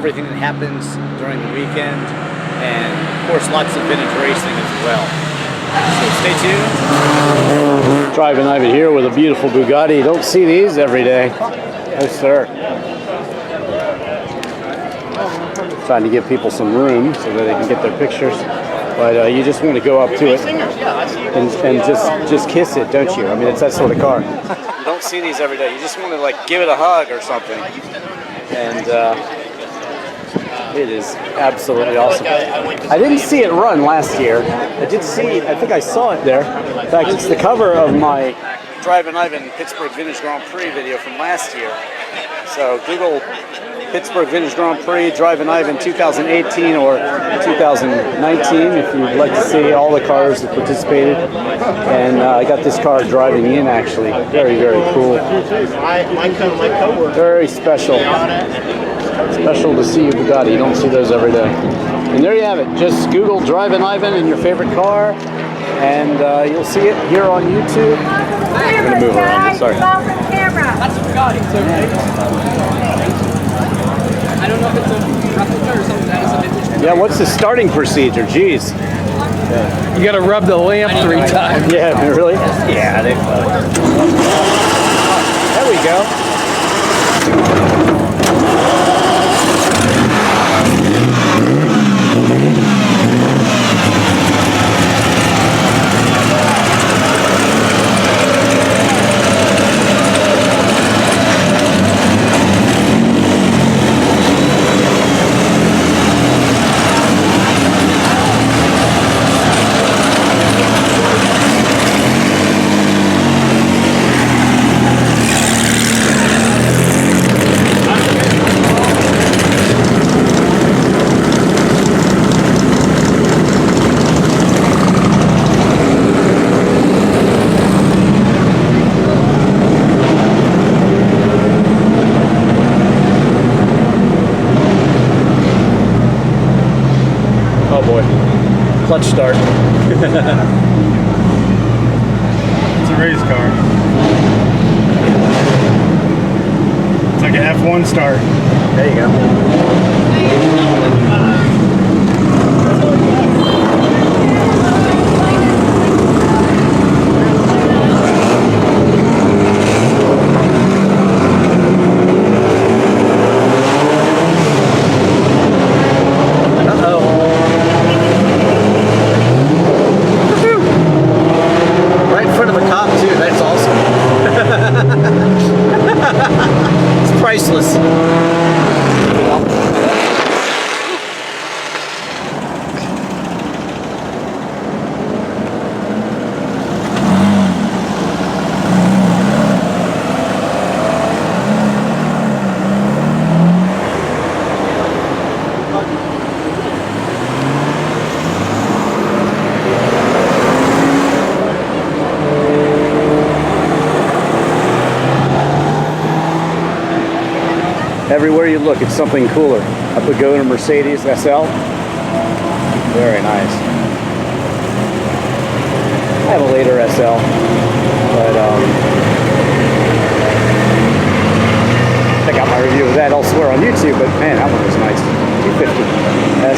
everything that happens during the weekend, and of course lots of vintage racing as well. So stay tuned. Driving Ivan here with a beautiful Bugatti. You don't see these every day. No sir. Trying to give people some room so that they can get their pictures. But you just want to go up to it and just kiss it, don't you? I mean, it's that sort of car. You don't see these every day. You just want to like give it a hug or something. And it is absolutely awesome. I didn't see it run last year. I think I saw it there. In fact, it's the cover of my Drivin Ivan Pittsburgh Vintage Grand Prix video from last year. So Google Pittsburgh Vintage Grand Prix, Drivin Ivan 2018 or 2019 if you'd like to see all the cars that participated. And I got this car driving in actually. Very, very cool. Very special. Special to see your Bugatti. You don't see those every day. And there you have it. Just Google Drivin Ivan in your favorite car and you'll see it here on YouTube. I'm going to move around. Sorry. That's a Bugatti. I don't know if it's a replica or something that is a vintage. Yeah, what's the starting procedure? Jeez. Yeah. You got to rub the lamp 3 times. Yeah, really? Yeah, they there we go. Oh boy, clutch start. It's a race car. It's like an F1 start. There you go. It's priceless. Everywhere you look, it's something cooler. A Bugatti Mercedes SL. Very nice. I have a later SL, but check out my review of that elsewhere on YouTube. But man, that one was nice. 250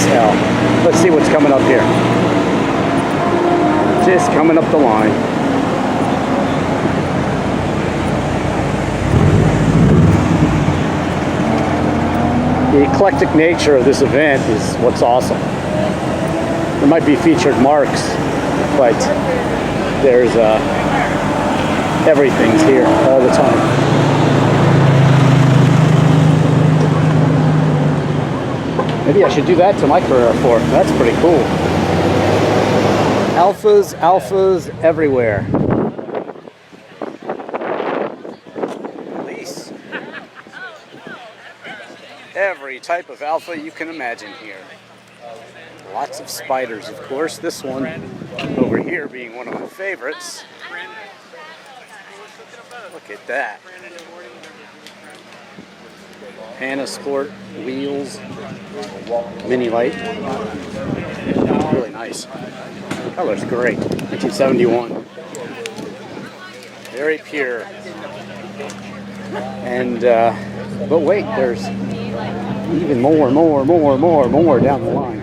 SL. Let's see what's coming up here. Just coming up the line. The eclectic nature of this event is what's awesome. There might be featured marks, but there's everything's here all the time. Maybe I should do that to my career for. That's pretty cool. Alphas everywhere. Every type of Alpha you can imagine here. Lots of spiders, of course. This one over here being one of my favorites. Look at that. Hannah Sport wheels, mini light. Really nice. Color's great. 1971. Very pure. And but wait, there's even more down the line.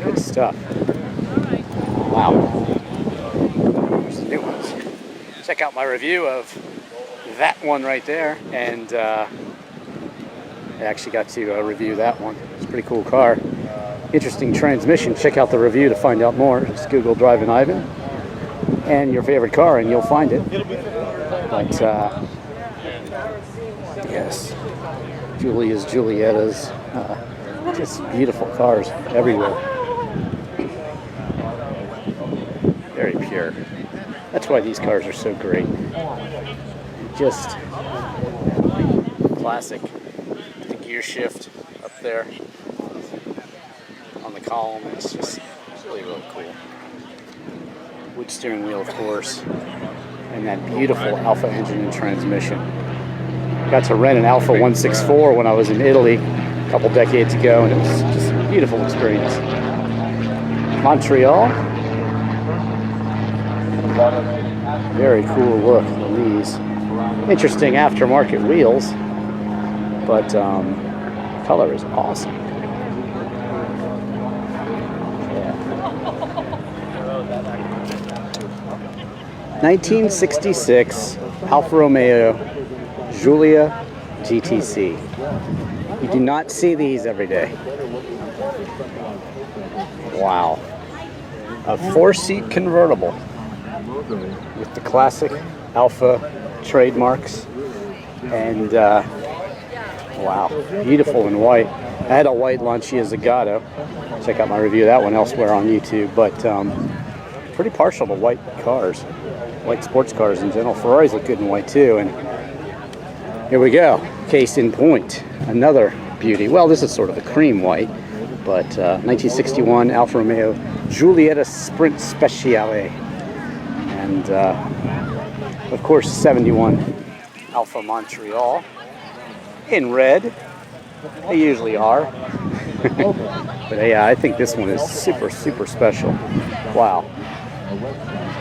Good stuff. Wow. There's the new ones. Check out my review of that one right there, and I actually got to review that one. It's a pretty cool car. Interesting transmission. Check out the review to find out more. Just Google Drivin Ivan and your favorite car and you'll find it. But yes, Julia's, Julietta's, just beautiful cars everywhere. Very pure. That's why these cars are so great. Just classic. The gear shift up there on the column. It's just really cool. Wood steering wheel, of course, and that beautiful Alfa engine and transmission. Got to rent an Alfa 164 when I was in Italy a couple decades ago, and it was just a beautiful experience. Montreal. Very cool look on these. Interesting aftermarket wheels, but color is awesome. 1966 Alfa Romeo Giulia GTC. You do not see these every day. Wow. A 4-seat convertible with the classic Alfa trademarks, and wow, beautiful in white. I had a white Lancia Zagato. Check out my review of that one elsewhere on YouTube, but pretty partial to white cars, white sports cars in general. Ferraris look good in white too, and here we go. Case in point, another beauty. Well, this is sort of a cream white, but 1961 Alfa Romeo Giulietta Sprint Speciale, and of course 71 Alfa Montreal in red. They usually are. But yeah, I think this one is super special. Wow,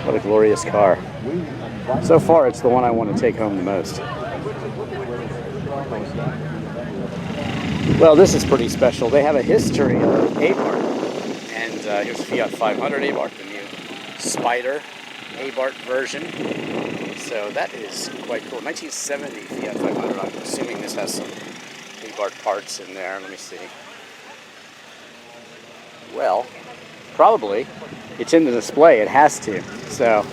what a glorious car. So far it's the one I want to take home the most. Well, this is pretty special. They have a history of Abarth, and here's Fiat 500 Abarth, the new Spider Abarth version. So that is quite cool. 1970 Fiat 500. I'm assuming this has some Abarth parts in there. Let me see. Well, probably. It's in the display. It has to. So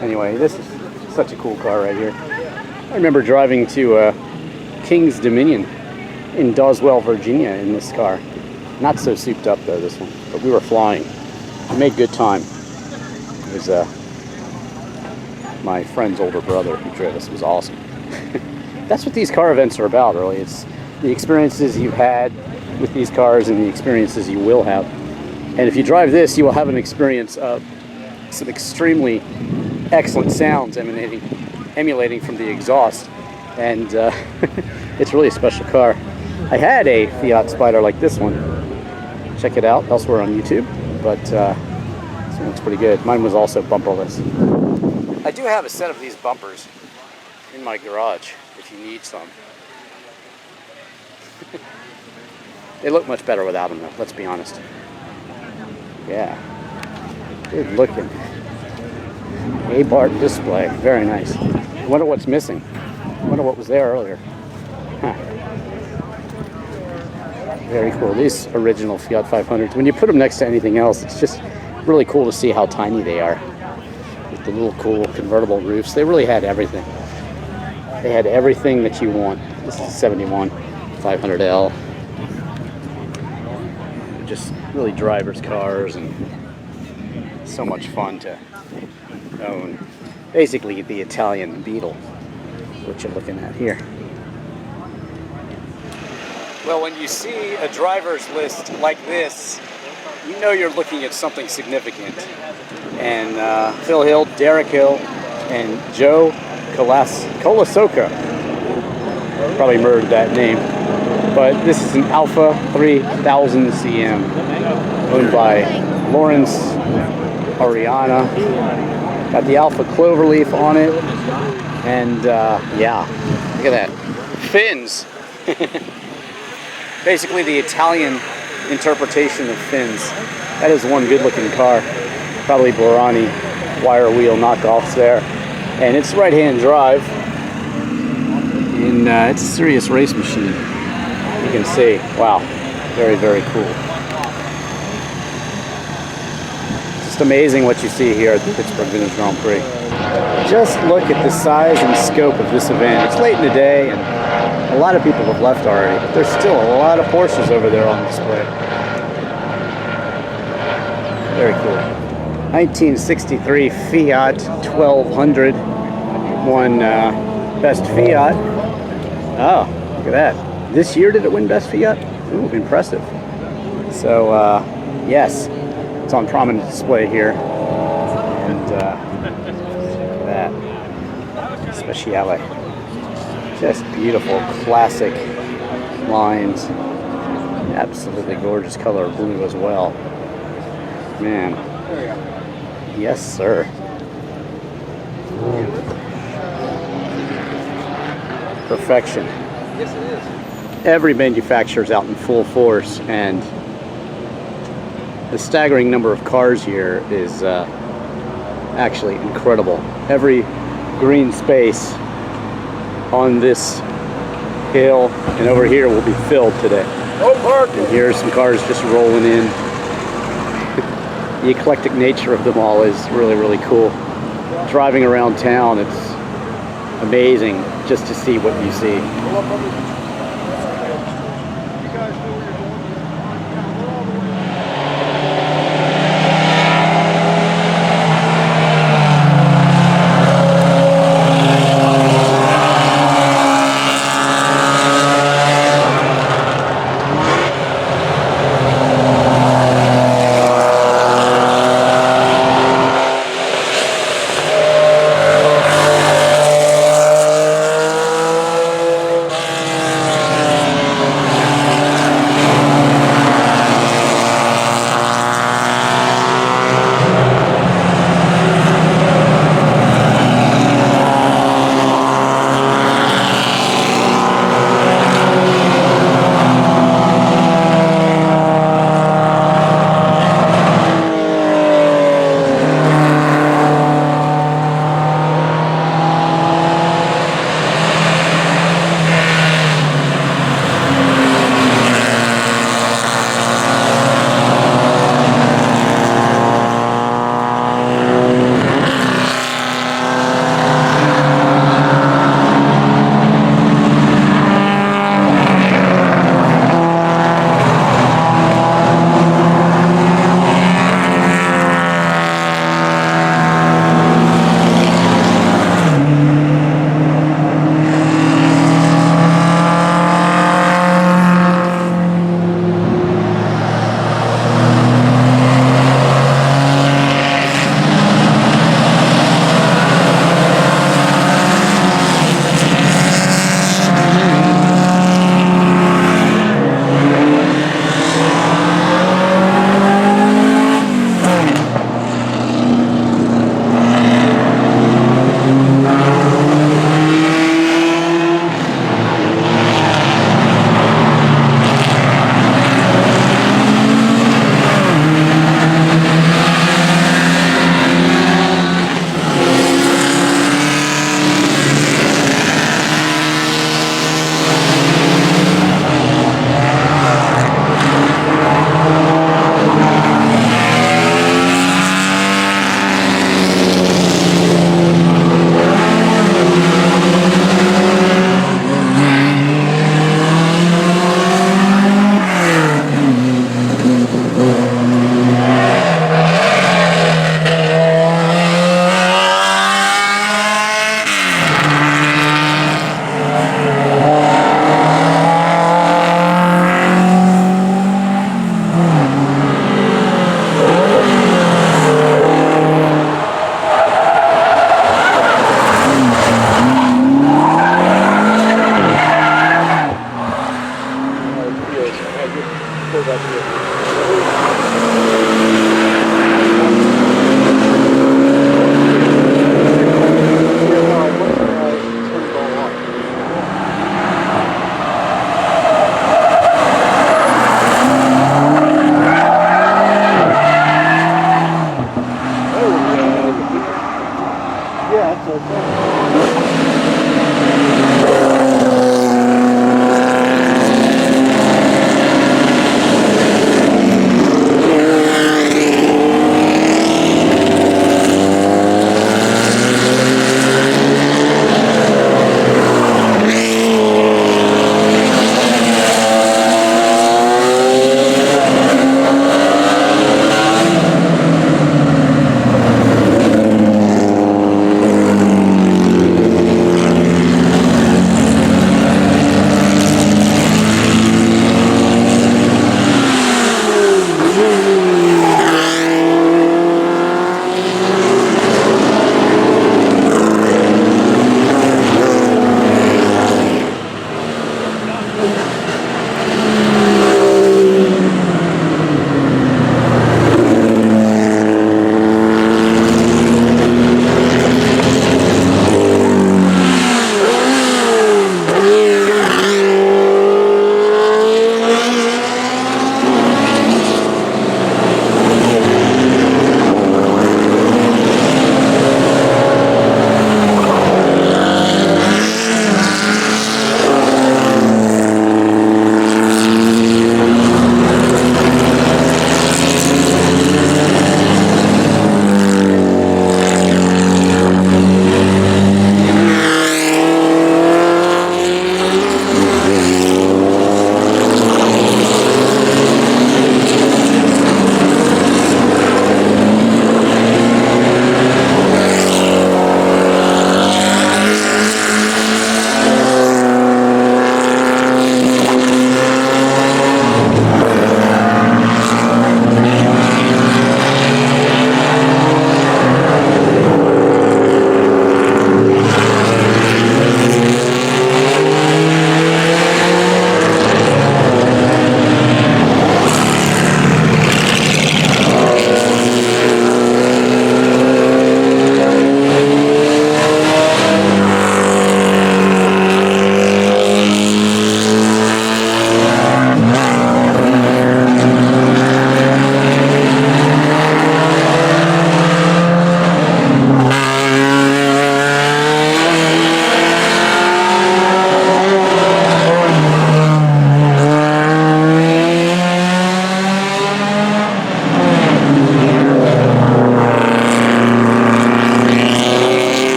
anyway, this is such a cool car right here. I remember driving to King's Dominion in Doswell, Virginia in this car. Not so souped up though, this one. But we were flying. We made good time. It was my friend's older brother who drove us. It was awesome. That's what these car events are about, really. It's the experiences you've had with these cars and the experiences you will have. And if you drive this, you will have an experience of some extremely excellent sounds emulating from the exhaust. And it's really a special car. I had a Fiat Spider like this one. Check it out elsewhere on YouTube. But this one looks pretty good. Mine was also bumperless. I do have a set of these bumpers in my garage if you need some. They look much better without them though, let's be honest. Yeah, good looking. Abarth display, very nice. I wonder what's missing. I wonder what was there earlier. Huh. Very cool. These original Fiat 500s, when you put them next to anything else, it's just really cool to see how tiny they are. With the little cool convertible roofs, they really had everything. They had everything that you want. This is 71 500L. Just really driver's cars and so much fun to own. Basically the Italian Beetle, what you're looking at here. Well, when you see a driver's list like this, you know you're looking at something significant. And Phil Hill, Derek Hill, and Joe Colasoca, probably murdered that name. But this is an Alfa 3000 CM owned by Lawrence Ariana Got the Alpha Cloverleaf on it. And yeah, look at that. Fins. Basically the Italian interpretation of fins. That is one good looking car. Probably Borani wire wheel knockoffs there. And it's right-hand drive. And it's a serious race machine. You can see, wow, very, very cool. Just amazing what you see here at the Pittsburgh Vintage Grand Prix. Just look at the size and scope of this event. It's late in the day and a lot of people have left already, but there's still a lot of Porsches over there on display. Very cool. 1963 Fiat 1200 won Best Fiat. Oh, look at that. This year did it win Best Fiat? Ooh, impressive. So, yes, it's on prominent display here. And look at that. Speciale. Just beautiful, classic lines. Absolutely gorgeous color of blue as well. Man. Yes, sir. Perfection. Yes, it is. Every manufacturer's out in full force, and the staggering number of cars here is actually incredible. Every green space on this hill and over here will be filled today. And here's some cars just rolling in. The eclectic nature of them all is really, really cool. Driving around town, it's amazing just to see what you see.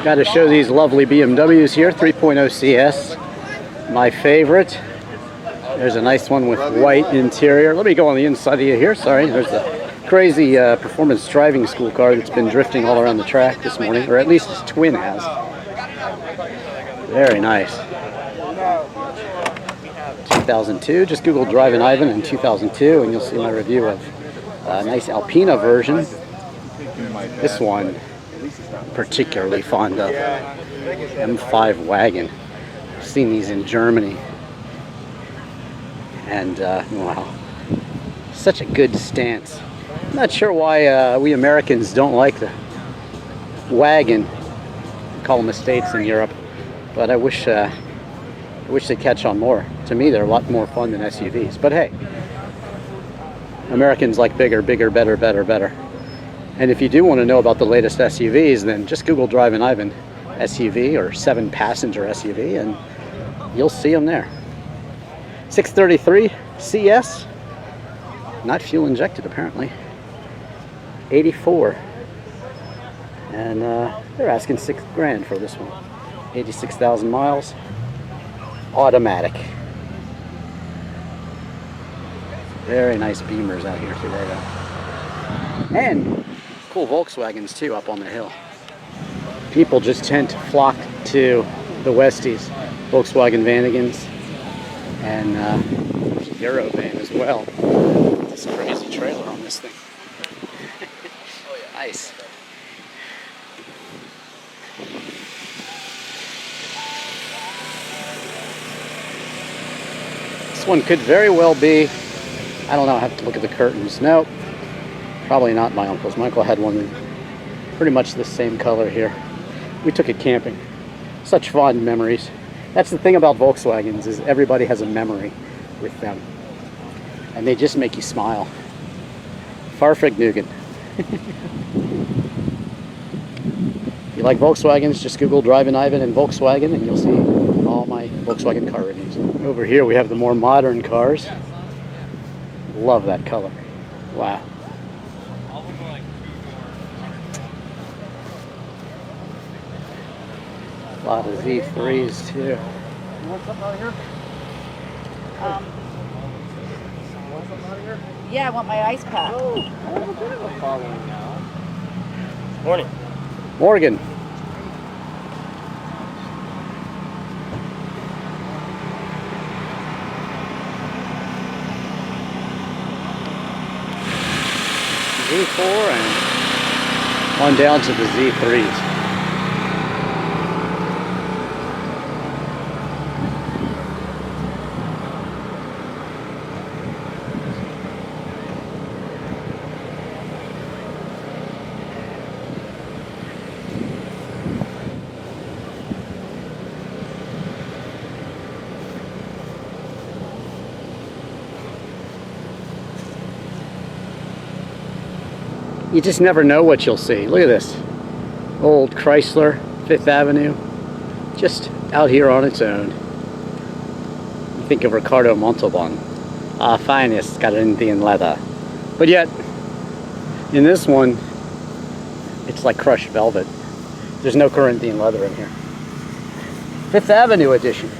Got to show these lovely BMWs here. 3.0 CS, my favorite. There's a nice one with white interior. Let me go on the inside of you here. Sorry, there's the crazy performance driving school car that's been drifting all around the track this morning, or at least its twin has. Very nice. 2002. Just Google Drivin Ivan in 2002, and you'll see my review of a nice Alpina version. This one, particularly fond of. M5 wagon. I've seen these in Germany. And wow, such a good stance. I'm not sure why we Americans don't like the wagon. We call them estates in Europe, but I wish they catch on more. To me, they're a lot more fun than SUVs. But hey, Americans like bigger, bigger, better, better, better. And if you do want to know about the latest SUVs, then just Google Drivin Ivan SUV or 7-passenger SUV, and you'll see them there. 633 CS, not fuel injected apparently. 84, and they're asking $6 grand for this one. 86,000 miles, automatic. Very nice Beamers out here today though. And cool Volkswagens too up on the hill. People just tend to flock to the Westies, Volkswagen Vanagons, and Euro van as well. This crazy trailer on this thing. Oh yeah, nice. This one could very well be, I don't know, I have to look at the curtains. Nope, probably not my uncle's. My uncle had one pretty much the same color here. We took it camping. Such fond memories. That's the thing about Volkswagens, is everybody has a memory with them. And they just make you smile. Farfignugan. If you like Volkswagens, just Google Drivin Ivan and Volkswagen and you'll see all my Volkswagen car reviews. Over here we have the more modern cars. Love that color. Wow. A lot of Z3s too. You want something out of here? Want something out of here? Yeah, I want my ice pack. Oh, I have a bit of a following now. Morning. Morgan. Z4 and on down to the Z3s. You just never know what you'll see. Look at this. Old Chrysler, 5th Avenue, just out here on its own. You think of Ricardo Montalban. Finest Corinthian leather. But yet, in this one, it's like crushed velvet. There's no Corinthian leather in here. 5th Avenue edition.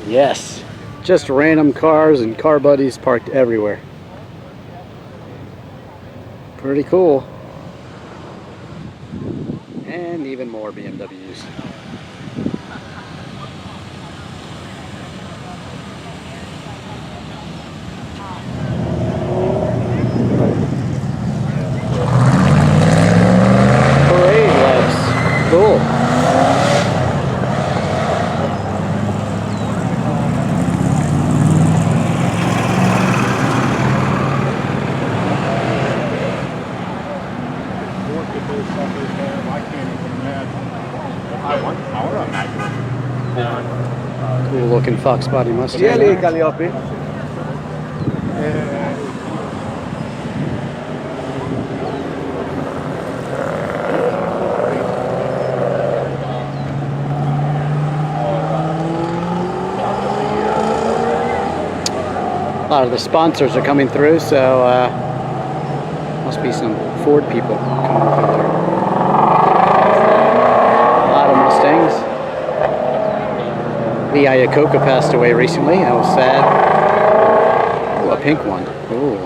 Yes, just random cars and car buddies parked everywhere. Pretty cool. And even more BMWs. Parade lights. Cool. Cool looking Fox body Mustang. Really, Calliope. A lot of the sponsors are coming through, so must be some Ford people coming through there. Heidi Iacocca passed away recently. That was sad. Ooh, a pink one. Ooh.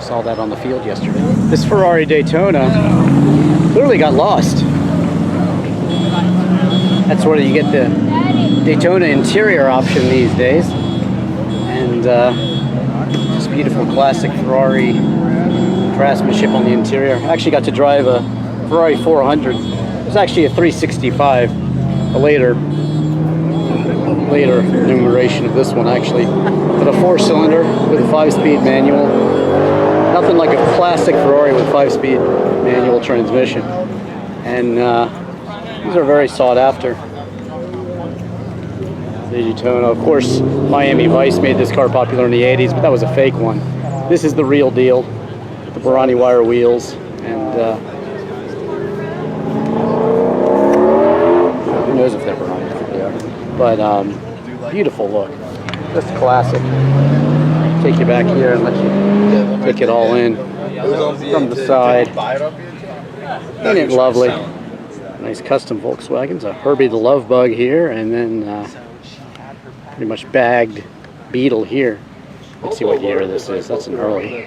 Saw that on the field yesterday. This Ferrari Daytona clearly got lost. That's where you get the Daytona interior option these days. And just beautiful classic Ferrari craftsmanship on the interior. I actually got to drive a Ferrari 400. It was actually a 365, a later numeration of this one actually, but a 4-cylinder with a 5-speed manual. Nothing like a classic Ferrari with 5-speed manual transmission, and these are very sought after. The Daytona, of course, Miami Vice made this car popular in the 80s, but that was a fake one. This is the real deal, the Barani wire wheels, and who knows if they're Barani, I think they are. But beautiful look, just classic. Take you back here and let you take it all in from the side. Isn't it lovely? Nice custom Volkswagens, a Herbie the Love Bug here, and then pretty much bagged Beetle here. Let's see what year this is. That's an early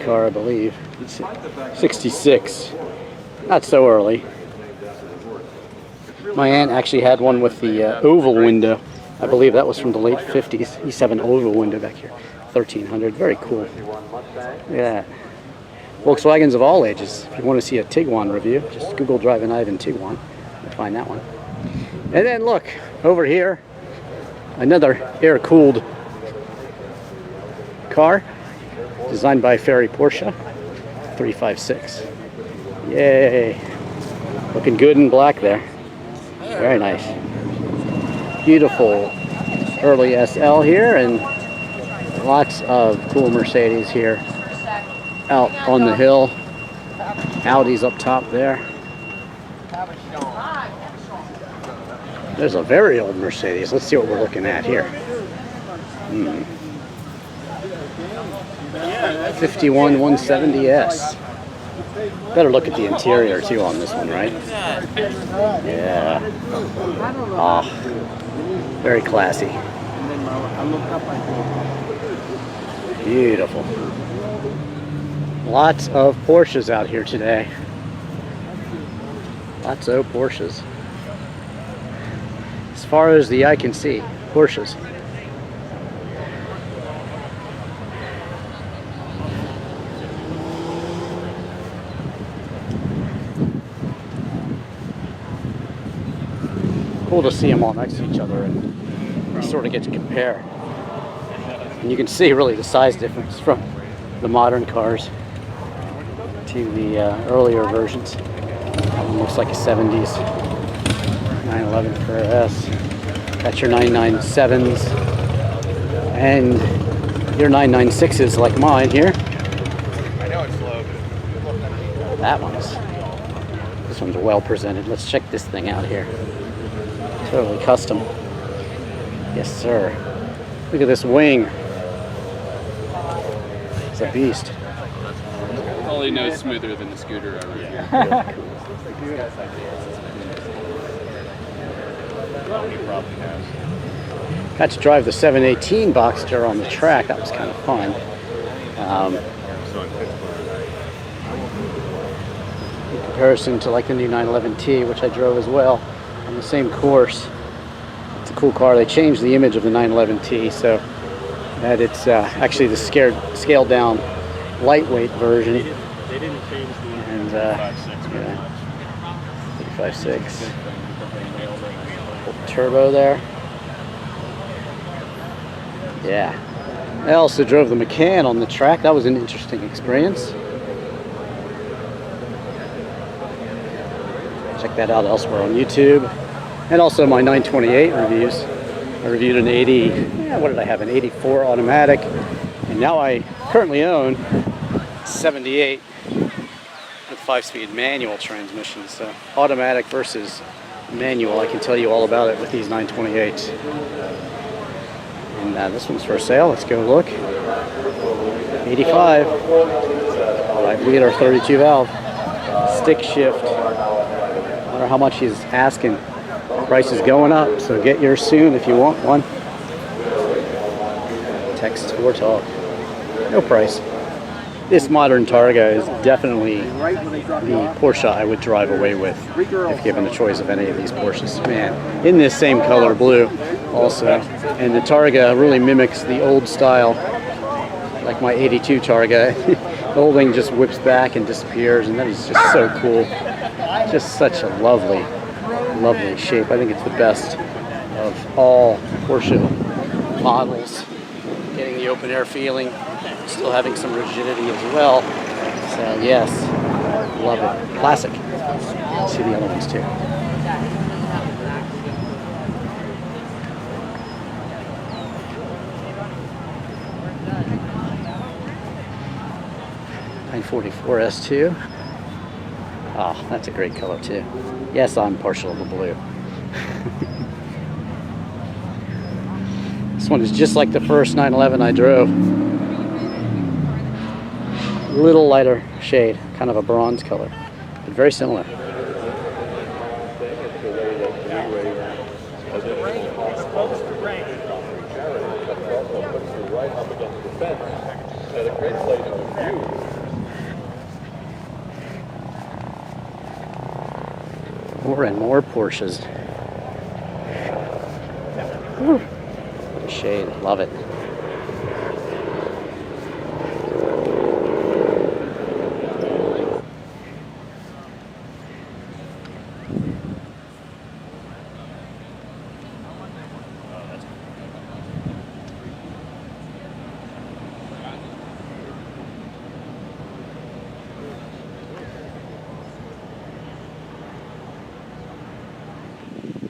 car, I believe. 66. Not so early. My aunt actually had one with the oval window. I believe that was from the late 50s. He used to have an oval window back here. 1300. Very cool. Yeah. Volkswagens of all ages. If you want to see a Tiguan review, just Google Drivin Ivan Tiguan. You'll find that one. And then look, over here, another air-cooled car designed by Ferry Porsche 356. Yay. Looking good in black there. Very nice. Beautiful early SL here, and lots of cool Mercedes here out on the hill. Audi's up top there. There's a very old Mercedes. Let's see what we're looking at here. 51 170S. Better look at the interior too on this one, right? Yeah. Oh, very classy. Beautiful. Lots of Porsches out here today. Lots of Porsches. As far as the eye can see, Porsches. Cool to see them all next to each other, and you sort of get to compare. And you can see really the size difference from the modern cars to the earlier versions. That one looks like a 70s 911 for S. Got your 997s and your 996s like mine here. I know it's slow, but This one's well presented. Let's check this thing out here. Totally custom. Yes, sir. Look at this wing. It's a beast. Probably no smoother than the scooter over here. Got to drive the 718 Boxster on the track. That was kind of fun. In comparison to like the new 911T, which I drove as well on the same course. It's a cool car. They changed the image of the 911T so that it's actually the scaled down lightweight version. they didn't change the And 356. Turbo there. Yeah. I also drove the Macan on the track. That was an interesting experience. Check that out elsewhere on YouTube. And also my 928 reviews. I reviewed an 80, what did I have? An 84 automatic. And now I currently own 78 with 5-speed manual transmission. So automatic versus manual, I can tell you all about it with these 928s. And this one's for sale. Let's go look. 85. 5-liter 32 valve. Stick shift. I wonder how much he's asking. Price is going up, so get yours soon if you want one. Text or talk. No price. This modern Targa is definitely the Porsche I would drive away with if given the choice of any of these Porsches. Man, in this same color blue also. And the Targa really mimics the old style, like my 82 Targa. The whole thing just whips back and disappears, and that is just so cool. Just such a lovely, lovely shape. I think it's the best of all Porsche models. Getting the open air feeling, still having some rigidity as well. So yes, love it. Classic. Let's see the other ones too. .44 S2. Oh, that's a great color too. Yes, I'm partial to the blue. This one is just like the first 911 I drove. Little lighter shade, kind of a bronze color, but very similar. More and more Porsches. Woo. What a shade, love it.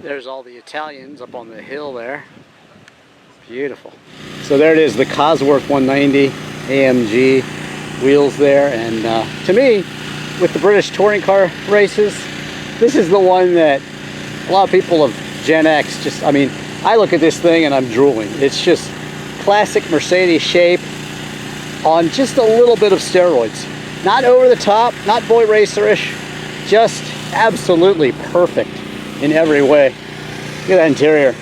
There's all the Italians up on the hill there. Beautiful. So there it is, the Cosworth 190 AMG wheels there. And to me, with the British touring car races, this is the one that a lot of people of Gen X just, I mean, I look at this thing and I'm drooling. It's just classic Mercedes shape on just a little bit of steroids. Not over the top, not boy racerish, just absolutely perfect in every way. Look at that interior.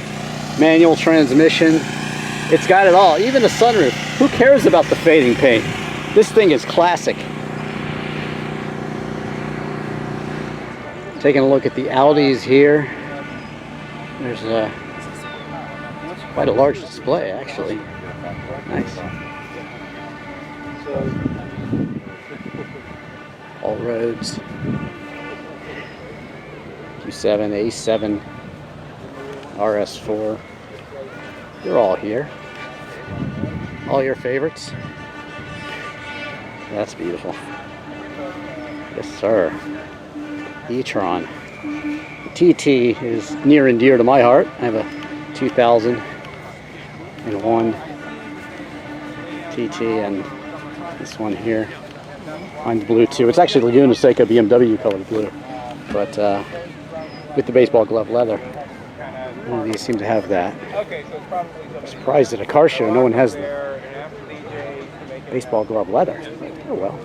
Manual transmission. It's got it all. Even the sunroof. Who cares about the fading paint? This thing is classic. Taking a look at the Audis here. There's quite a large display, actually. Nice. All roads. Q7, A7, RS4. They're all here. All your favorites. That's beautiful. Yes, sir. E-tron. The TT is near and dear to my heart. I have a 2001 TT and this one here. Mine's blue too. It's actually Laguna Seca BMW colored blue, but with the baseball glove leather. None of these seem to have that. I'm surprised at a car show no one has the baseball glove leather. Oh well.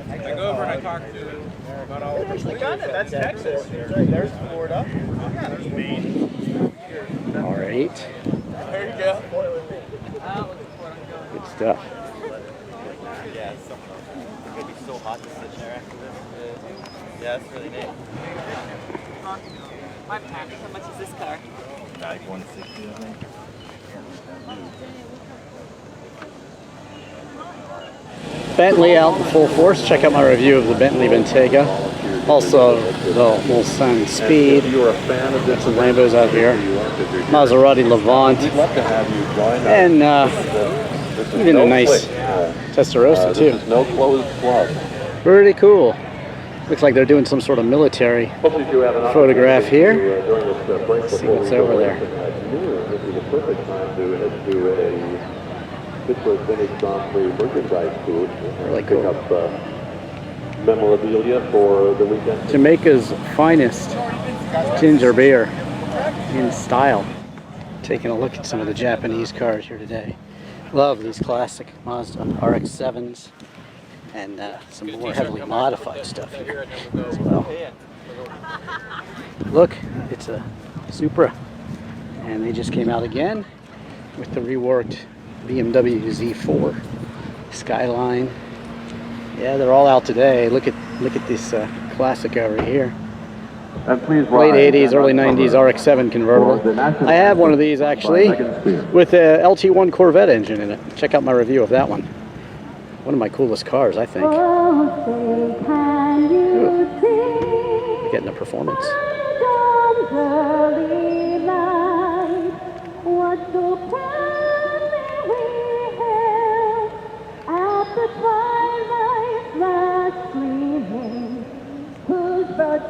I go over and I talk to them about all the that's Texas. There's Florida. Yeah, there's Maine. R8. There you go. Good stuff. Yeah, it's gonna be so hot to sit there after this. Yeah, it's really neat. How much is this car? Like 160, I think. Bentley out in full force. Check out my review of the Bentley Bentayga. Also the Mulsanne Speed. Got some Lambos out here. Maserati Levant. And even a nice Testarossa too. This is no closed club. Pretty cool. Looks like they're doing some sort of military photograph here. Let's see what's over there. This is a perfect time to head to a Pittsburgh Vintage Grand Prix merchandise booth Really and cool. pick up memorabilia for the weekend. Jamaica's finest ginger beer in style. Taking a look at some of the Japanese cars here today. Love these classic Mazda RX-7s and some more heavily modified stuff here as well. Look, it's a Supra, and they just came out again with the reworked BMW Z4 Skyline. Yeah, they're all out today. Look at this classic over here. And please Late 80s, early 90s RX-7 convertible. I have one of these actually with a LT1 Corvette engine in it. Check out my review of that one. One of my coolest cars, I think. Ooh. Getting the performance.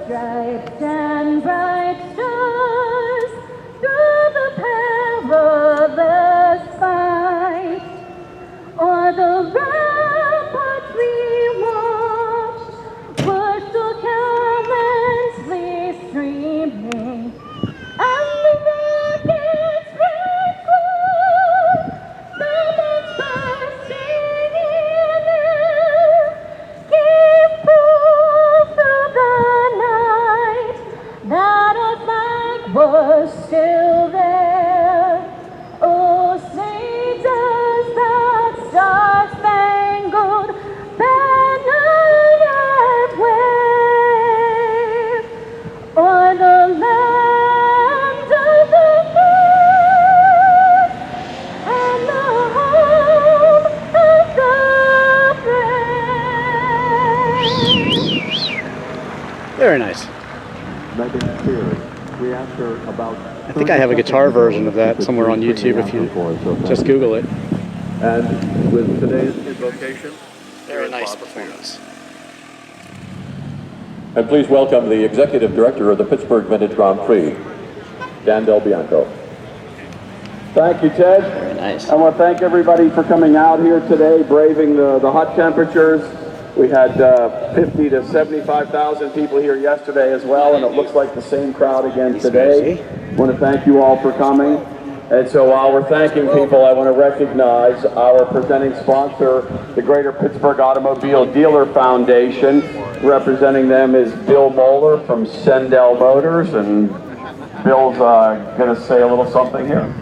Stripes and bright stars through the perilous fight, or the ramparts we watched were still carelessly streaming, and the rockets red glowed, the bursting in air, gave proof through the night that our flag was still there. Oh, say does that star-spangled banner yet wave o'er the land of the free and the home of the brave? Very nice. I think I have a guitar version of that somewhere on YouTube if you just Google it. And with today's invocation, Very nice performance. and please welcome the Executive Director of the Pittsburgh Vintage Grand Prix, Dan Del Bianco. Thank you, Ted. Very nice. I want to thank everybody for coming out here today, braving the hot temperatures. We had 50 to 75,000 people here yesterday as well, and it looks like the same crowd again today. I want to thank you all for coming. And so while we're thanking people, I want to recognize our presenting sponsor, the Greater Pittsburgh Automobile Dealer Foundation. Representing them is Bill Moeller from Sendell Motors, and Bill's going to say a little something here.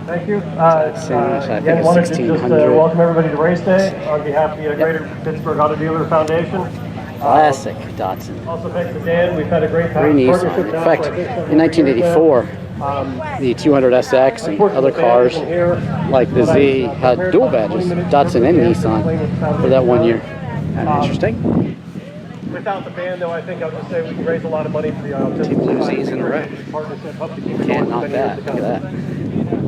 Thank you. I think Again, it's wanted to just 1600. welcome everybody to race day on behalf of the Greater Pittsburgh Auto Dealer Foundation. Classic Datsun. Also thanks to Dan. We've had a great Very Nissan. partnership In now fact, for, I think, in 1984, the 200SX and other cars like the Z had dual badges, Datsun and Nissan, for that 1 year. Interesting. Without the band, though, I think I'll just say we can raise a lot of money for the autism. Two blue Z's in a row. Partnership. Hope to keep it Can't going for knock many that. years to Look at come. that.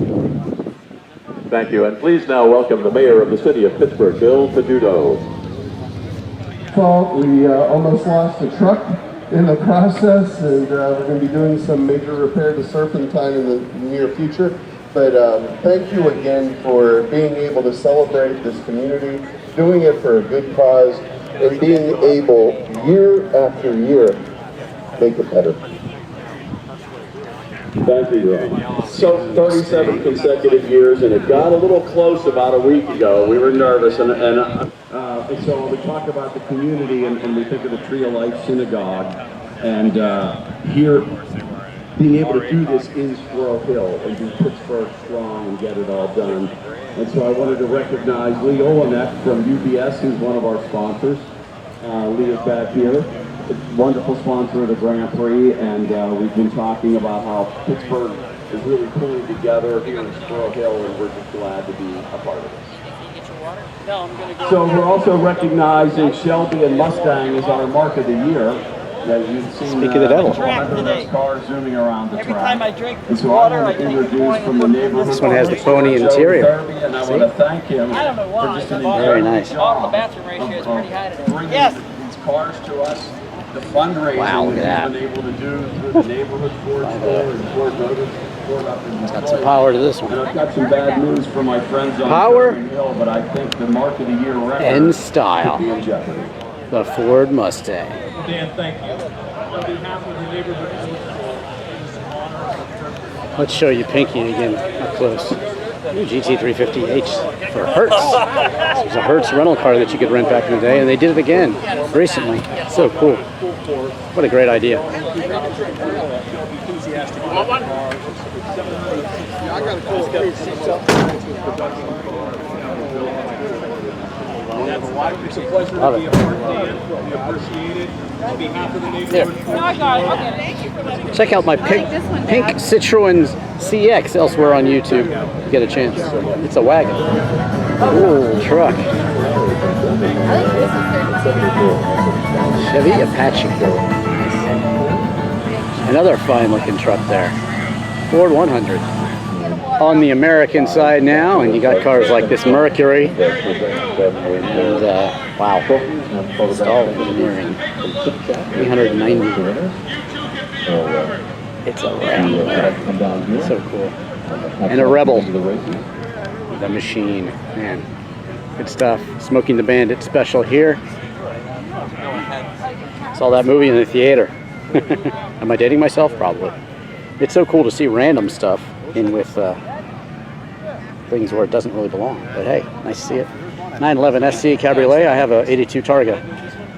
Thank you, and please now welcome the Mayor of the City of Pittsburgh, Bill Peduto. Well, we almost lost a truck in the process, and we're going to be doing some major repair to Serpentine in the near future. But thank you again for being able to celebrate this community, doing it for a good cause, and being able, year after year, make it better. Thank you, Ron. So 37 consecutive years, and it got a little close about a week ago. We were nervous, and so we talk about the community, and we think of the Tree of Life Synagogue, and here, being able to do this in Squirrel Hill and do Pittsburgh strong and get it all done. And so I wanted to recognize Lee Olenek from UBS, who's one of our sponsors. Lee is back here. Wonderful sponsor of the Gran Prix, and we've been talking about how Pittsburgh is really pulling together here in Squirrel Hill, and we're just glad to be a part of it. So we're also recognizing Shelby and Mustang as our Mark of the Year. As you've seen, Speak of the devil. cars zooming around the Every track. time I drink And so water, I I want to take a introduce coin from and the put it in neighborhood. This one has the pony interior. And I want to thank him I don't know for why. just an Very nice. The bathroom ratio is pretty high today. bringing Yes. these cars to us. The fundraising Wow, look at that we've been able to do through the neighborhood Ford store and Ford Motors Ford up in It's got Detroit. some power to this And one. I've got some bad news for my friends on Power Drivin Hill, but I think the Mark of the Year record and style. could be in jeopardy. The Ford Mustang. Dan, thank you. On behalf of the neighborhood, Let's show you Pinky again up close. New GT350H for Hertz. It was a Hertz rental car that you could rent back in the day, and they did it again recently. So cool. What a great idea. Love it. There. Check out my pink Citroen CX elsewhere on YouTube. If you get a chance. It's a wagon. Cool truck. Chevy Apache. Another fine looking truck there. Ford 100. On the American side now, and you got cars like this Mercury. And wow. Installed engineering. 390. It's a Ram. So cool. And a Rebel. The Machine. Man. Good stuff. Smoking the Bandit special here. Saw that movie in the theater. Am I dating myself? Probably. It's so cool to see random stuff in with things where it doesn't really belong. But hey, nice to see it. 911 SC Cabriolet. I have a 82 Targa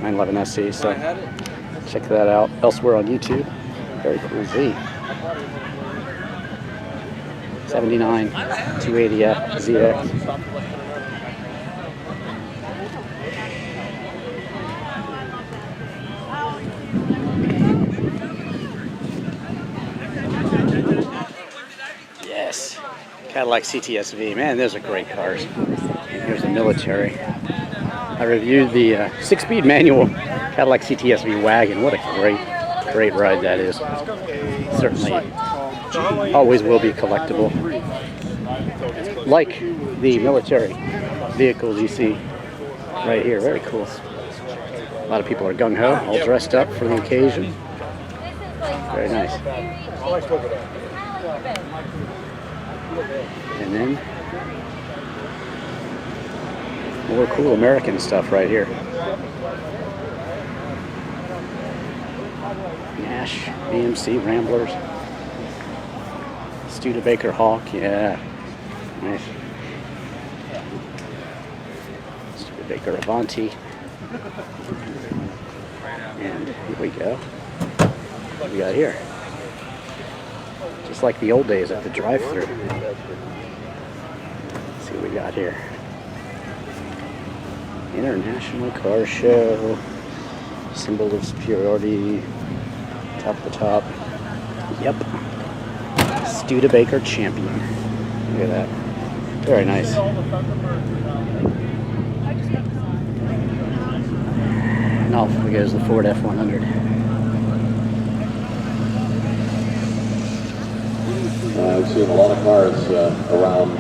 911 SC, so check that out elsewhere on YouTube. Very cool Z. 79 280F ZX. Yes, Cadillac CTSV. Man, those are great cars. Here's the military. I reviewed the 6-speed manual Cadillac CTSV wagon. What a great ride that is. Certainly always will be collectible. Like the military vehicles you see right here. Very cool. A lot of people are gung-ho, all dressed up for the occasion. Very nice. And then more cool American stuff right here. Nash, AMC, Ramblers. Studebaker Hawk, yeah. Nice. Studebaker Avanti. And here we go. What do we got here? Just like the old days at the drive-thru. Let's see what we got here. International Car Show. Symbol of superiority. Top of the top. Yep. Studebaker Champion. Look at that. Very nice. And off goes the Ford F100. I've seen a lot of cars around,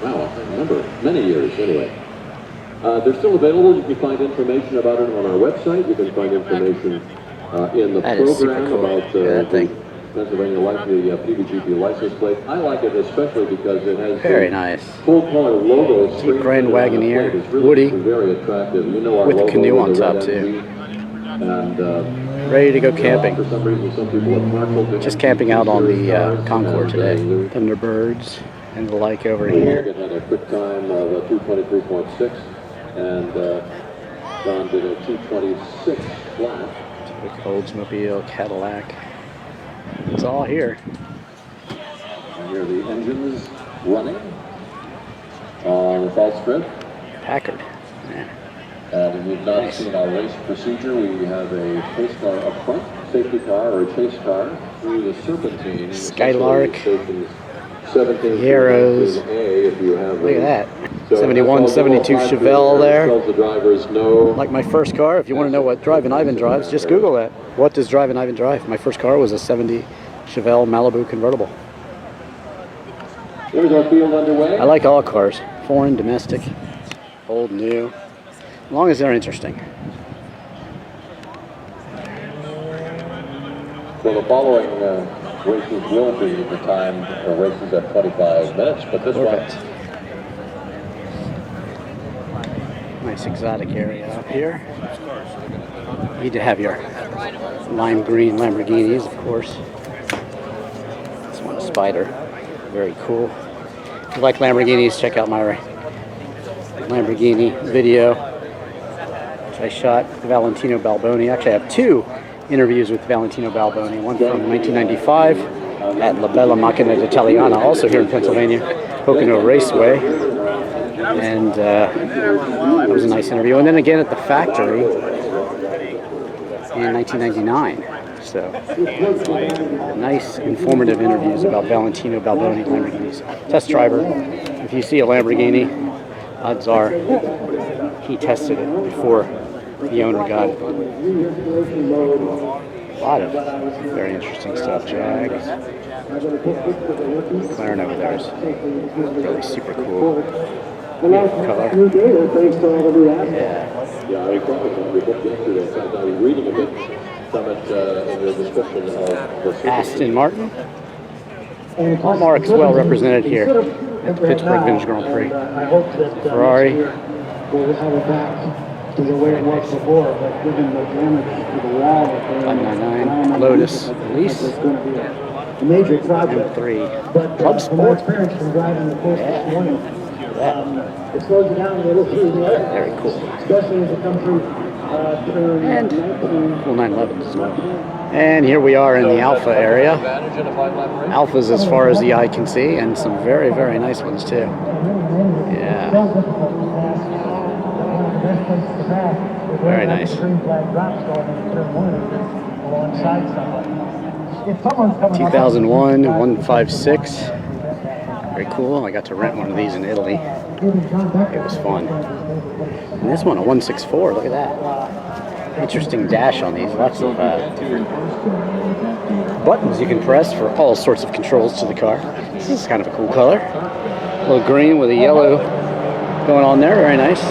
wow, I remember, many years anyway. They're still available. You can find information about it on our website. You can find information in the program about that thing. Pennsylvania the PBGP license plate. I like it especially because it has very nice full color logo. Jeep Grand Wagoneer, really Woody, very attractive. You know, our with the logo canoe on the top red too. And ready to go camping. For some reason, some people have partial just camping out on the Concord today. Thunderbirds and the like over here. Had a quick time of 2:23.6, and John did a 2:26 flat. Typical Oldsmobile, Cadillac. It's all here. And here are the engines running on the false strip. Packard. Yeah. And if you've not seen our race procedure, we have a pace car up front, safety car or a chase car through the serpentine. Skylark. 17 Yarrows. If you have look at that. 71, 72 Chevelle there. The drivers know. Like my first car, if you want to know what Drivin Ivan drives, just Google that. What does Drivin Ivan drive? My first car was a 70 Chevelle Malibu convertible. There's our field underway. I like all cars. Foreign, domestic, old, new. As long as they're interesting. So the following races will be the time races at 25 minutes, but this Corvette. one. Nice exotic area up here. You need to have your lime green Lamborghinis, of course. This one, a Spider. Very cool. If you like Lamborghinis, check out my Lamborghini video, which I shot with Valentino Balboni. Actually, I have 2 interviews with Valentino Balboni. One from 1995 at La Bella Macchina d'Italiana, also here in Pennsylvania, Pocono Raceway. And that was a nice interview. And then again at the factory in 1999. So, nice, informative interviews about Valentino Balboni Lamborghinis. Test driver. If you see a Lamborghini, odds are he tested it before the owner got it. A lot of very interesting stuff. Jags. McLaren over there is really super cool. Beautiful color. Yeah, I was reading a bit. In the description of Aston Martin. All marks well represented here at the Pittsburgh Vintage Grand Prix. Ferrari. We'll have it back to the way it was before, but given the damage to the wall, 599 Lotus Elise. it's going to be a major project. M3 But Club from my Sport. experience from driving the course this morning, it slows you down a little through the air. Very cool. Especially as it comes through turn And 19. cool 911s as well. And here we are in the Alfa area. Alphas as far as the eye can see, and some very, very nice ones too. Yeah. Very nice. 2001 156. Very cool. I got to rent one of these in Italy. It was fun. And this one, a 164. Look at that. Interesting dash on these. Lots of different buttons you can press for all sorts of controls to the car. This is kind of a cool color. A little green with a yellow going on there. Very nice.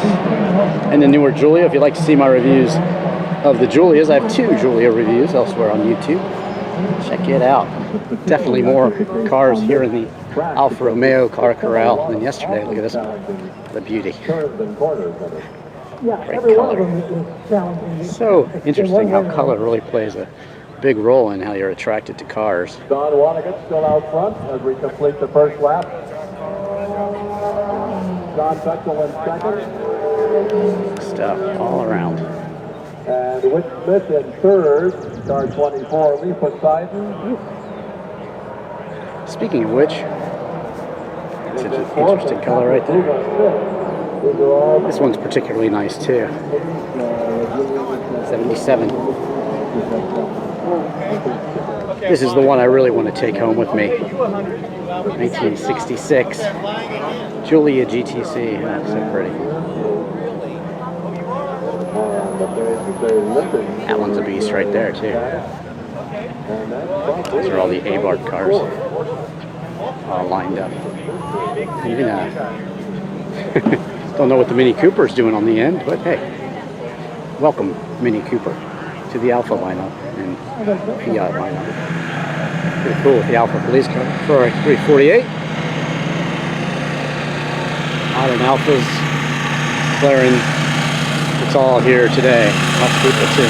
And the newer Giulia. If you'd like to see my reviews of the Giulias, I have 2 Giulia reviews elsewhere on YouTube. Check it out. Definitely more cars here in the Alfa Romeo car corral than yesterday. Look at this one. The beauty. Great color. So interesting how color really plays a big role in how you're attracted to cars. Don Wannigan still out front as we complete the first lap. John Bechtel in second. Stuff all around. And Whit Smith in third. Car 24, Lee Poseidon. Speaking of which, it's an interesting color right there. This one's particularly nice too. 77. This is the one I really want to take home with me. 1966 Giulia GTC. That's so pretty. That one's a beast right there too. These are all the Abarth cars all lined up. Even don't know what the Mini Cooper's doing on the end, but hey, welcome Mini Cooper to the Alfa lineup and Fiat lineup. Pretty cool with the Alfa police car. Ferrari 348. Modern Alphas, McLaren. It's all here today. Lots of people too.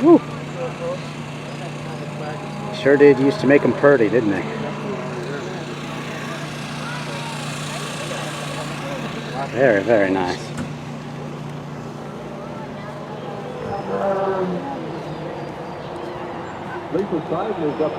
Woo. Sure did used to make them purdy, didn't they? Very, very nice. Lee Poseidon is up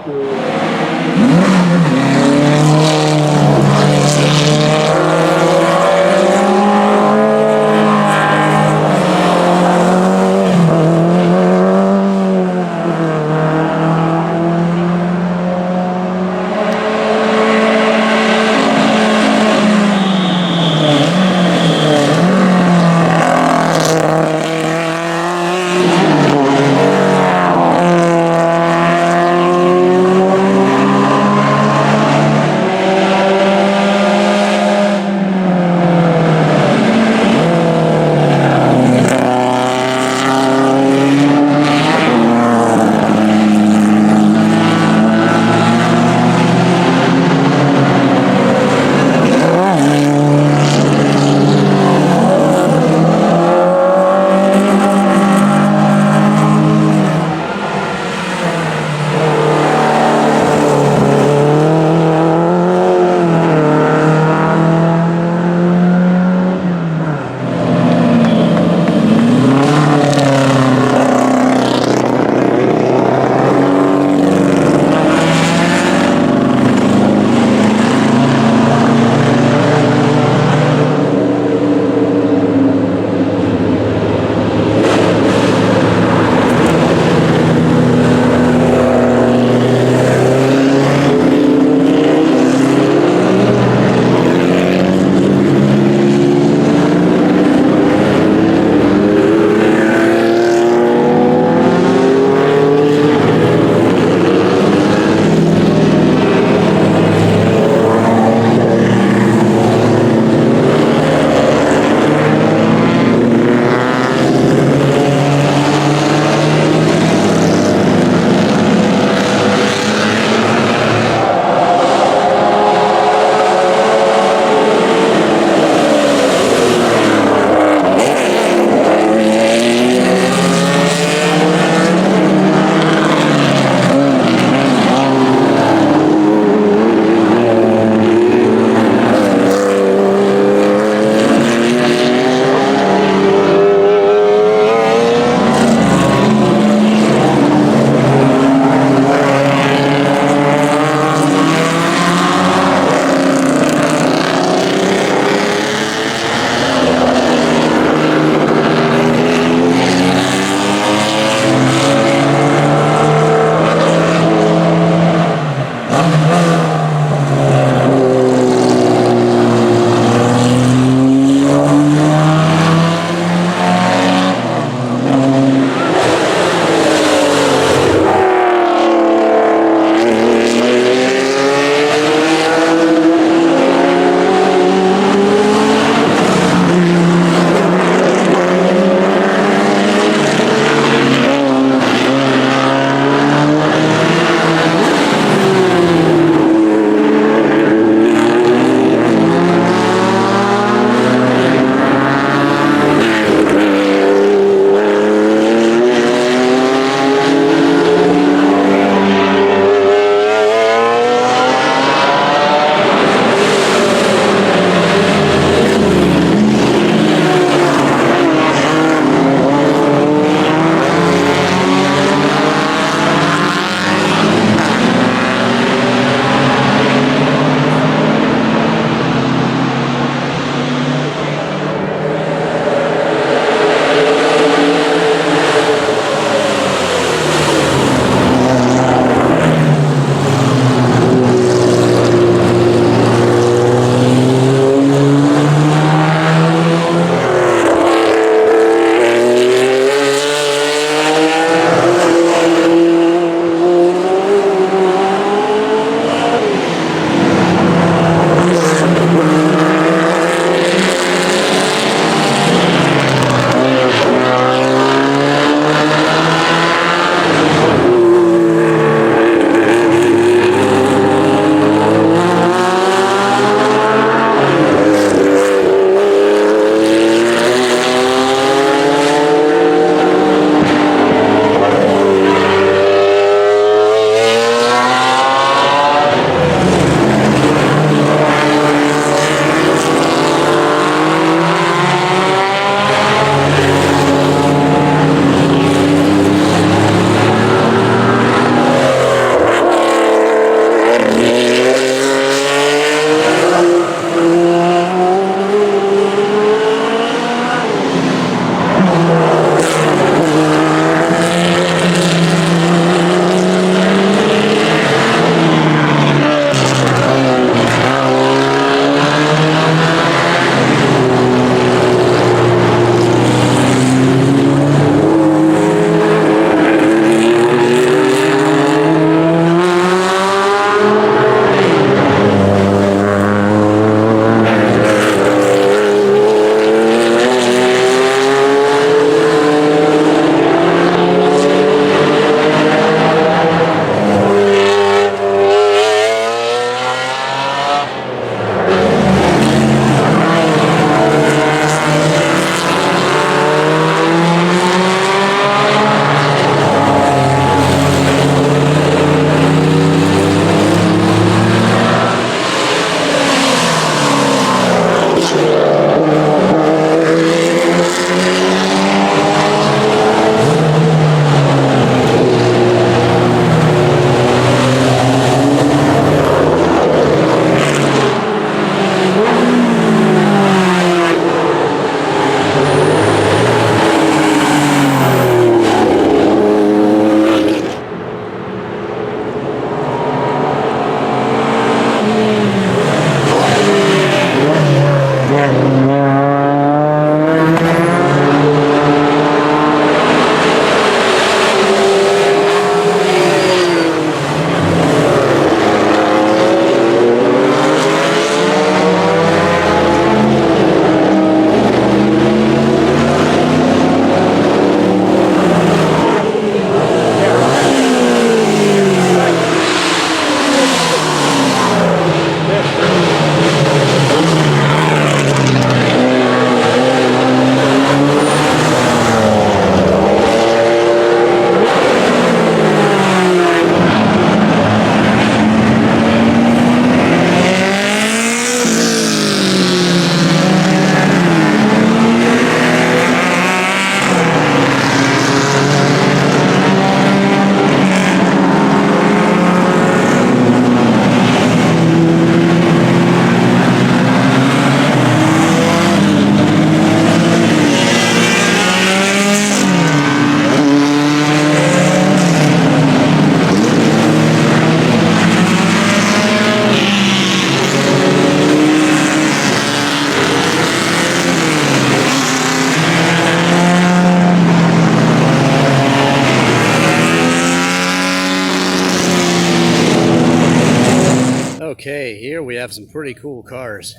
some pretty cool cars.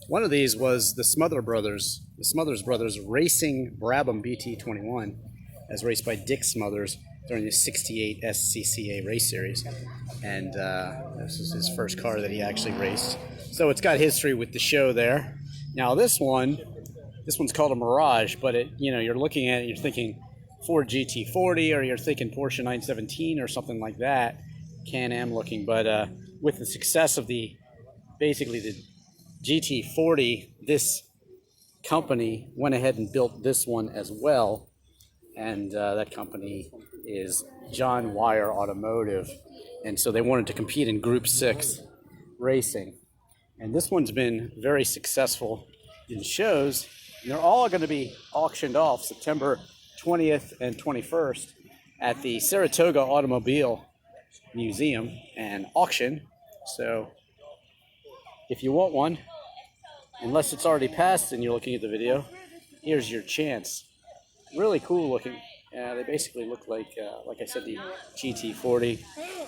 One of these was the Smothers Brothers Racing Brabham BT21, as raced by Dick Smothers during the '68 SCCA race series. And this is his first car that he actually raced. So it's got history with the show there. Now this one's called a Mirage, but you're looking at it, you're thinking Ford GT40, or you're thinking Porsche 917 or something like that, Can-Am looking. But with the success of basically the GT40, this company went ahead and built this one as well. And that company is John Wire Automotive. And so they wanted to compete in Group 6 racing. And this one's been very successful in shows. And they're all going to be auctioned off September 20th and 21st at the Saratoga Automobile Museum and Auction. So if you want one, unless it's already passed and you're looking at the video, here's your chance. Really cool looking. They basically look like I said, the GT40.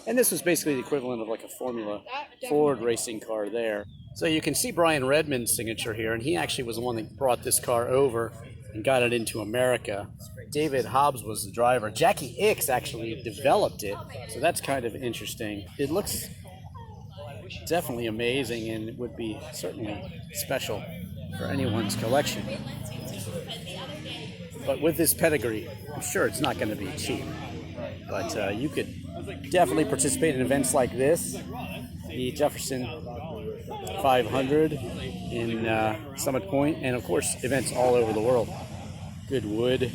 And this was basically the equivalent of like a Formula Ford racing car there. So you can see Brian Redmond's signature here, and he actually was the one that brought this car over and got it into America. David Hobbs was the driver. Jackie Ickx actually developed it, so that's kind of interesting. It looks definitely amazing, and it would be certainly special for anyone's collection. But with this pedigree, I'm sure it's not going to be cheap. But you could definitely participate in events like this. The Jefferson 500 in Summit Point, and of course events all over the world. Goodwood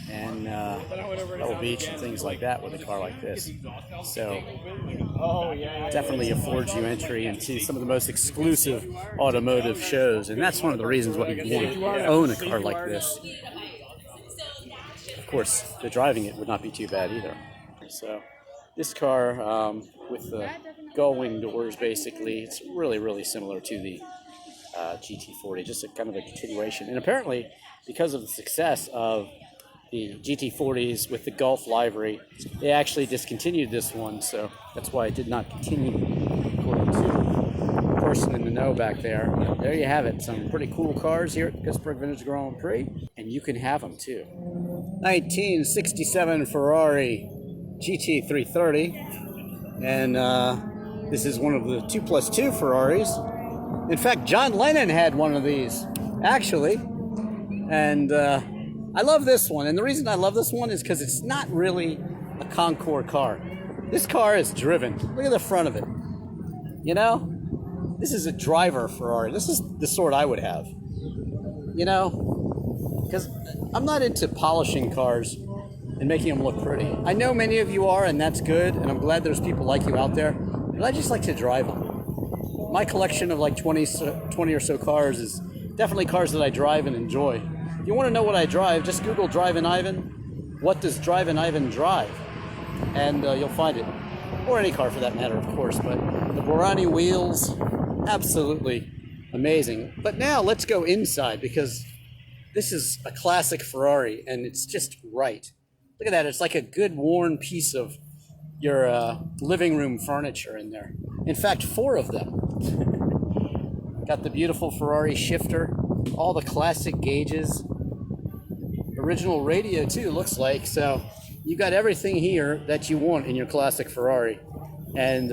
and Pebble Beach and things like that with a car like this. So definitely affords you entry into some of the most exclusive automotive shows, and that's one of the reasons why you want to own a car like this. Of course, the driving it would not be too bad either. So this car with the gull-wing doors, basically, it's really, really similar to the GT40, just a kind of a continuation. And apparently, because of the success of the GT40s with the Gulf livery, they actually discontinued this one, so that's why it did not continue, according to the person in the know back there. But there you have it, some pretty cool cars here at Pittsburgh Vintage Grand Prix, and you can have them too. 1967 Ferrari GT330, and this is one of the 2+2 Ferraris. In fact, John Lennon had one of these, actually. And I love this one. And the reason I love this one is because it's not really a Concours car. This car is driven. Look at the front of it. You know? This is a driver Ferrari. This is the sort I would have. You know? Because I'm not into polishing cars and making them look pretty. I know many of you are, and that's good. And I'm glad there's people like you out there. But I just like to drive them. My collection of like 20 or so cars is definitely cars that I drive and enjoy. If you want to know what I drive, just Google Drivin' Ivan. What does Drivin' Ivan drive? And you'll find it. Or any car for that matter, of course. But the Borani wheels, absolutely amazing. But now let's go inside, because this is a classic Ferrari and it's just right. Look at that. It's like a good worn piece of your living room furniture in there. In fact, 4 of them. Got the beautiful Ferrari shifter, all the classic gauges, original radio too, looks like. So you got everything here that you want in your classic Ferrari. And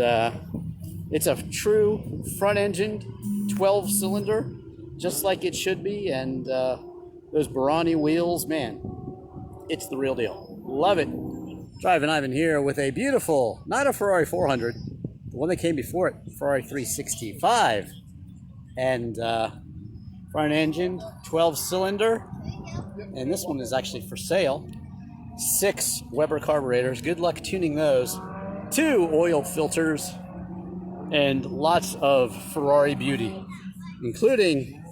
it's a true front-engined 12-cylinder, just like it should be. And those Borani wheels, man, it's the real deal. Love it. Drivin' Ivan here with a beautiful, not a Ferrari 400, the one that came before it, Ferrari 365. And front engine, 12-cylinder, and this one is actually for sale. 6 Weber carburetors, good luck tuning those. 2 oil filters, and lots of Ferrari beauty, including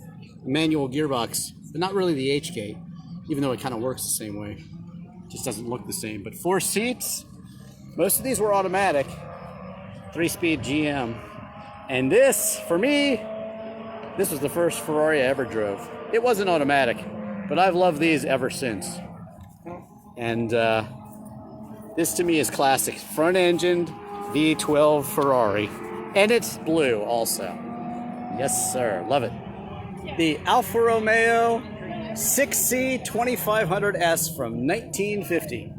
a manual gearbox, but not really the H-gate, even though it kind of works the same way. Just doesn't look the same. But 4 seats, most of these were automatic, 3-speed GM. And this, for me, this was the first Ferrari I ever drove. It wasn't automatic, but I've loved these ever since. And this to me is classic. Front-engined V12 Ferrari. And it's blue also. Yes, sir. Love it. The Alfa Romeo 6C 2500S from 1950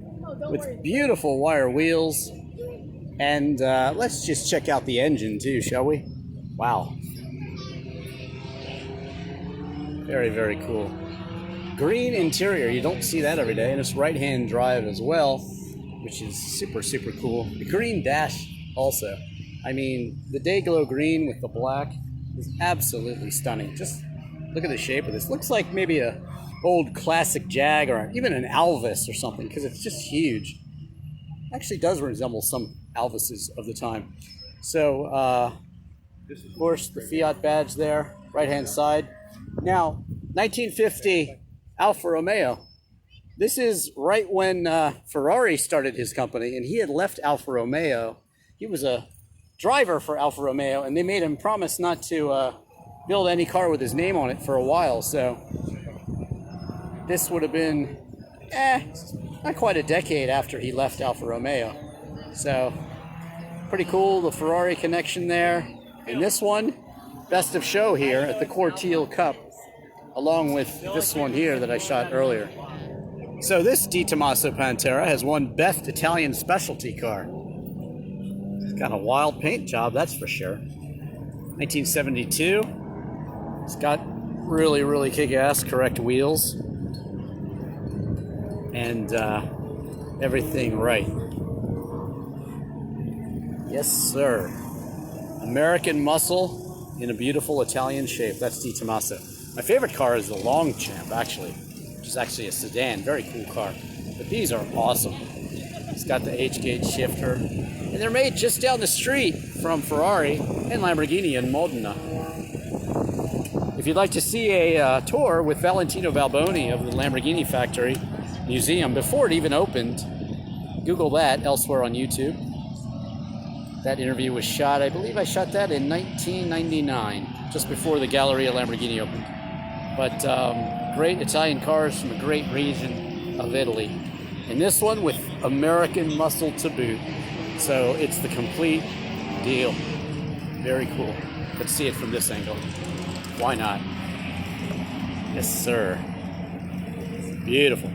with beautiful wire wheels. And let's just check out the engine too, shall we? Wow. Very, very cool. Green interior. You don't see that every day. And it's right-hand drive as well, which is super, super cool. The green dash also. I mean, the Dayglow green with the black is absolutely stunning. Just look at the shape of this. Looks like maybe a old classic Jag or even an Alvis or something, because it's just huge. Actually does resemble some Alvises of the time. So, of course, the Fiat badge there, right-hand side. Now, 1950 Alfa Romeo. This is right when Ferrari started his company, and he had left Alfa Romeo. He was a driver for Alfa Romeo, and they made him promise not to build any car with his name on it for a while. So this would have been not quite a decade after he left Alfa Romeo. So pretty cool, the Ferrari connection there. And this one, best of show here at the Corteil Cup, along with this one here that I shot earlier. So this Di Tommaso Pantera has won Best Italian Specialty Car. It's got a wild paint job, that's for sure. 1972. It's got really, really kick-ass correct wheels. And everything right. Yes, sir. American muscle in a beautiful Italian shape. That's Di Tommaso. My favorite car is the Longchamp, actually, which is actually a sedan. Very cool car. But these are awesome. It's got the H-gauge shifter. And they're made just down the street from Ferrari and Lamborghini in Modena. If you'd like to see a tour with Valentino Valboni of the Lamborghini Factory Museum before it even opened, Google that elsewhere on YouTube. That interview was shot, I believe I shot that in 1999, just before the Galleria Lamborghini opened. But great Italian cars from a great region of Italy. And this one with American muscle to boot. So it's the complete deal. Very cool. Let's see it from this angle. Why not? Yes, sir. Beautiful.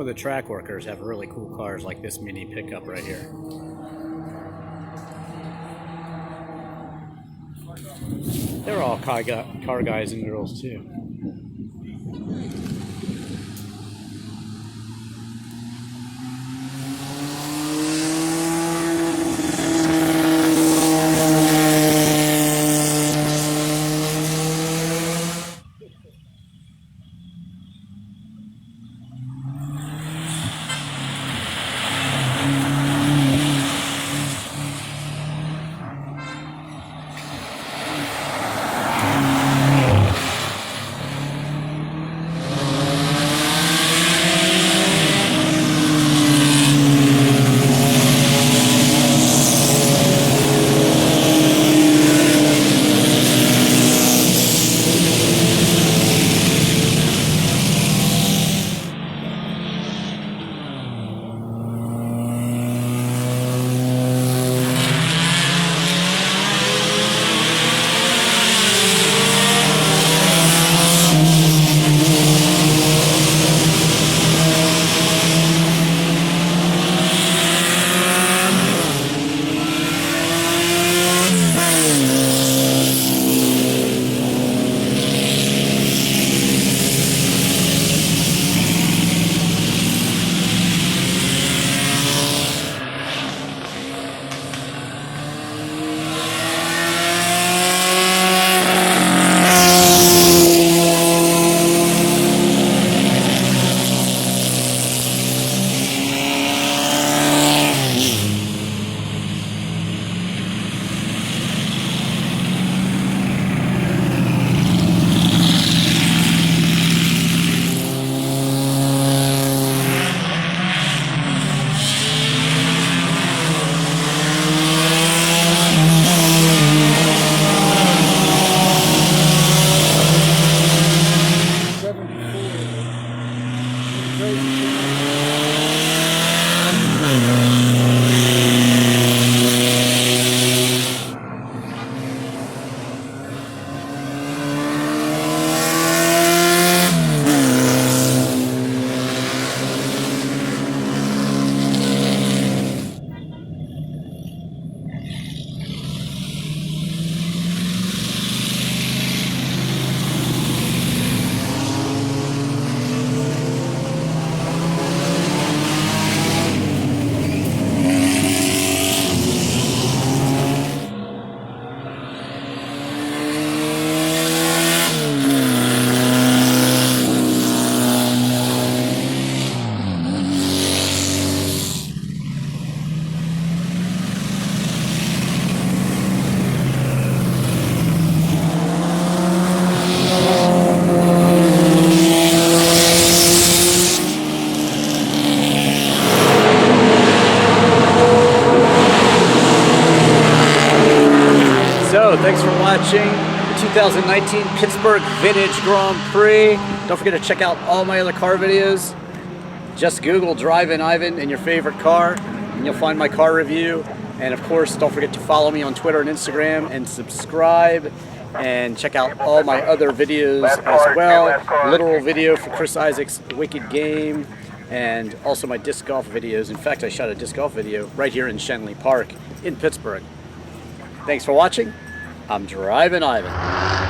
of the track workers have really cool cars like this mini pickup right here. They're all car guys and girls too. Thanks for watching the 2019 Pittsburgh Vintage Grand Prix. Don't forget to check out all my other car videos. Just Google Drivin Ivan in your favorite car and you'll find my car review. And of course, don't forget to follow me on Twitter and Instagram and subscribe and check out all my other videos as well. Literal video for Chris Isaac's Wicked Game and also my disc golf videos. In fact, I shot a disc golf video right here in Shenley Park in Pittsburgh. Thanks for watching. I'm Drivin Ivan.